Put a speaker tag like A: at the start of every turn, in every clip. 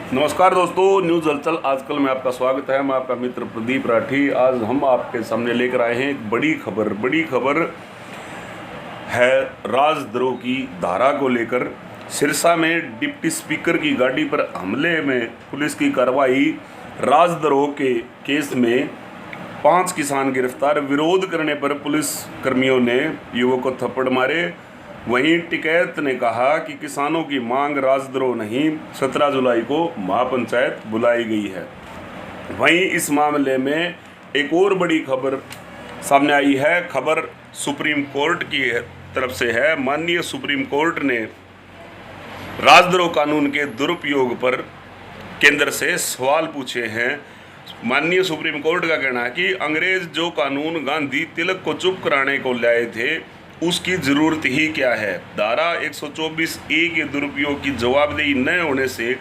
A: नमस्कार दोस्तों, न्यूज़ हलचल आजकल में आपका स्वागत है। मैं आपका मित्र प्रदीप राठी। आज हम आपके सामने लेकर आए हैं एक बड़ी खबर है राजद्रोह की धारा को लेकर। सिरसा में डिप्टी स्पीकर की गाड़ी पर हमले में पुलिस की कार्रवाई। राजद्रोह के केस में 5 किसान गिरफ्तार। विरोध करने पर पुलिस कर्मियों ने युवक को थप्पड़ मारे। वहीं टिकैत ने कहा कि किसानों की मांग राजद्रोह नहीं, 17 जुलाई को महापंचायत बुलाई गई है। वहीं इस मामले में एक और बड़ी खबर सामने आई है। खबर सुप्रीम कोर्ट की तरफ से है। माननीय सुप्रीम कोर्ट ने राजद्रोह कानून के दुरुपयोग पर केंद्र से सवाल पूछे हैं। माननीय सुप्रीम कोर्ट का कहना है कि अंग्रेज जो कानून गांधी तिलक को चुप कराने को लाए थे उसकी ज़रूरत ही क्या है। धारा 124A के दुरुपयोग की जवाबदेही न होने से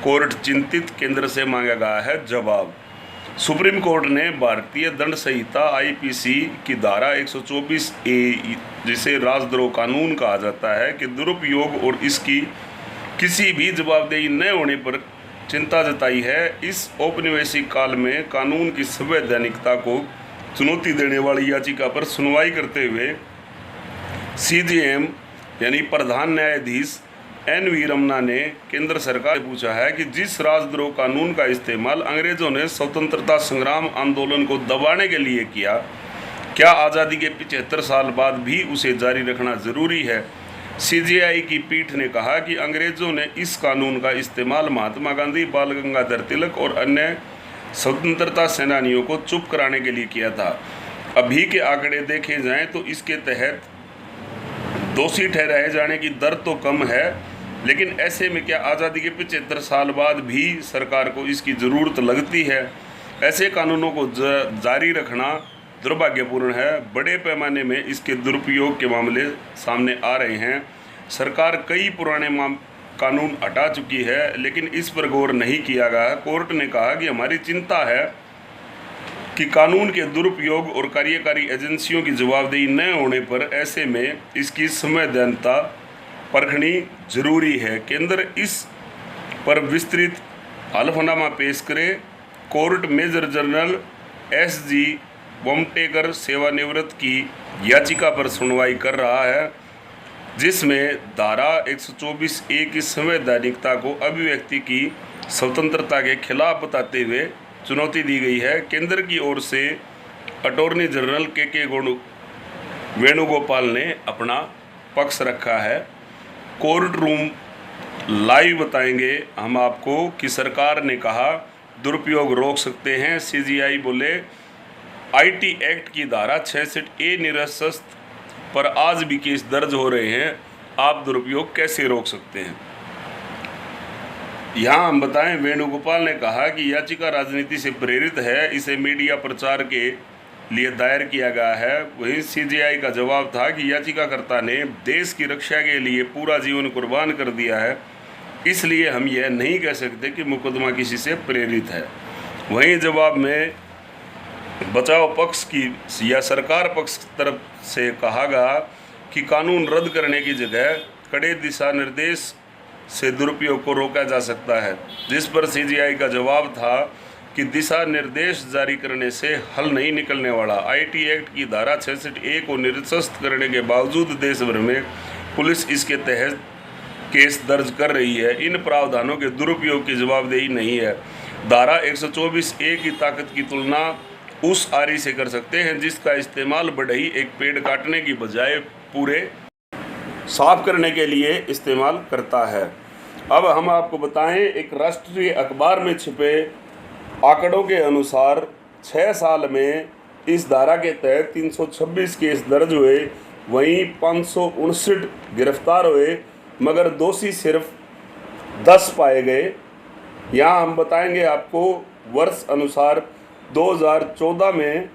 A: कोर्ट चिंतित। केंद्र से मांगा गया है जवाब। सुप्रीम कोर्ट ने भारतीय दंड संहिता IPC की धारा 124A, जिसे राजद्रोह कानून कहा जाता है, कि दुरुपयोग और इसकी किसी भी जवाबदेही न होने पर चिंता जताई है। इस औपनिवेशिक काल में कानून की संवैधानिकता को चुनौती देने वाली याचिका पर सुनवाई करते हुए CJM यानी प्रधान न्यायाधीश NV रमना ने केंद्र सरकार से पूछा है कि जिस राजद्रोह कानून का इस्तेमाल अंग्रेजों ने स्वतंत्रता संग्राम आंदोलन को दबाने के लिए किया, क्या आज़ादी के 75 साल बाद भी उसे जारी रखना जरूरी है। CJI की पीठ ने कहा कि अंग्रेजों ने इस कानून का इस्तेमाल महात्मा गांधी, बाल गंगाधर तिलक और अन्य स्वतंत्रता सेनानियों को चुप कराने के लिए किया था। अभी के आंकड़े देखे जाएं तो इसके तहत दोषी ठहराए जाने की दर तो कम है, लेकिन ऐसे में क्या आज़ादी के 75 साल बाद भी सरकार को इसकी ज़रूरत लगती है। ऐसे कानूनों को जारी रखना दुर्भाग्यपूर्ण है। बड़े पैमाने में इसके दुरुपयोग के मामले सामने आ रहे हैं। सरकार कई पुराने कानून हटा चुकी है, लेकिन इस पर गौर नहीं किया गया। कोर्ट ने कहा कि हमारी चिंता है कि कानून के दुरुपयोग और कार्यकारी एजेंसियों की जवाबदेही न होने पर ऐसे में इसकी संवैधानिकता परखनी जरूरी है। केंद्र इस पर विस्तृत हलफनामा पेश करे। कोर्ट मेजर जनरल SG बोमटेकर सेवानिवृत्त की याचिका पर सुनवाई कर रहा है, जिसमें धारा 124A की संवैधानिकता को अभिव्यक्ति की स्वतंत्रता के खिलाफ बताते हुए चुनौती दी गई है। केंद्र की ओर से अटॉर्नी जनरल के वेणुगोपाल ने अपना पक्ष रखा है। कोर्ट रूम लाइव बताएंगे हम आपको कि सरकार ने कहा दुरुपयोग रोक सकते हैं। CJI बोले IT एक्ट की धारा 66A निरस्त पर आज भी केस दर्ज हो रहे हैं, आप दुरुपयोग कैसे रोक सकते हैं। यहाँ हम बताएं, वेणुगोपाल ने कहा कि याचिका राजनीति से प्रेरित है, इसे मीडिया प्रचार के लिए दायर किया गया है। वहीं CJI का जवाब था कि याचिकाकर्ता ने देश की रक्षा के लिए पूरा जीवन कुर्बान कर दिया है, इसलिए हम यह नहीं कह सकते कि मुकदमा किसी से प्रेरित है। वहीं जवाब में बचाव पक्ष की या सरकार पक्ष की तरफ से कहा गया कि कानून रद्द करने की जगह कड़े दिशा निर्देश से दुरुपयोग को रोका जा सकता है, जिस पर CJI का जवाब था कि दिशा निर्देश जारी करने से हल नहीं निकलने वाला। IT एक्ट की धारा 66A को निरस्त करने के बावजूद देश भर में पुलिस इसके तहत केस दर्ज कर रही है। इन प्रावधानों के दुरुपयोग की जवाबदेही नहीं है। धारा 124A की ताकत की तुलना उस आरी से कर सकते हैं जिसका इस्तेमाल बढ़ई एक पेड़ काटने की बजाय पूरे साफ करने के लिए इस्तेमाल करता है। अब हम आपको बताएं, एक राष्ट्रीय अखबार में छिपे आंकड़ों के अनुसार 6 साल में इस धारा के तहत 326 केस दर्ज हुए, वहीं 559 गिरफ्तार हुए, मगर दोषी सिर्फ 10 पाए गए। यहाँ हम बताएंगे आपको वर्ष अनुसार 2014 में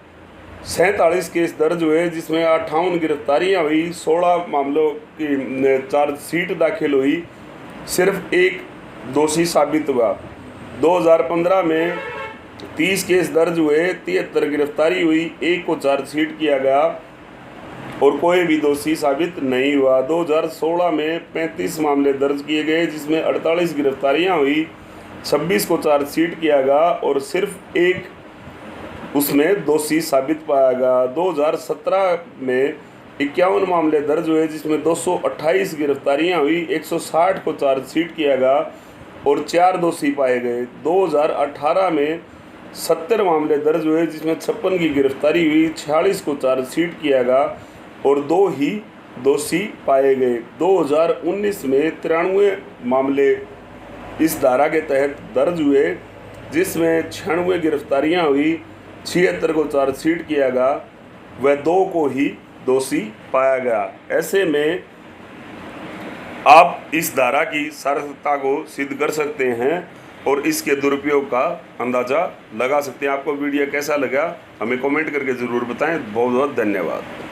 A: 47 केस दर्ज हुए, जिसमें 58 गिरफ्तारियाँ हुई, 16 मामलों की चार्जशीट दाखिल हुई, सिर्फ एक दोषी साबित हुआ। 2015 में 30 केस दर्ज हुए, 73 गिरफ्तारी हुई, एक को चार्जशीट किया गया और कोई भी दोषी साबित नहीं हुआ। 2016 में 35 मामले दर्ज किए गए, जिसमें 48 गिरफ्तारियाँ हुई, 26 को चार्जशीट किया गया और सिर्फ एक उसमें दोषी साबित पाया गया। 2017 में 51 मामले दर्ज हुए जिसमें 228 गिरफ्तारियां हुई, 160 को चार्जशीट किया गया और 4 दोषी पाए गए। 2018 में 70 मामले दर्ज हुए जिसमें 56 की गिरफ्तारी हुई, 46 को चार्जशीट किया गया और 2 ही दोषी पाए गए। 2019 में 93 मामले इस धारा के तहत दर्ज हुए जिसमें 96 गिरफ्तारियां हुई, 76 को चार्जशीट किया गया व 2 को ही दोषी पाया गया। ऐसे में आप इस धारा की सार्थकता को सिद्ध कर सकते हैं और इसके दुरुपयोग का अंदाज़ा लगा सकते हैं। आपको वीडियो कैसा लगा हमें कमेंट करके ज़रूर बताएं। बहुत बहुत धन्यवाद।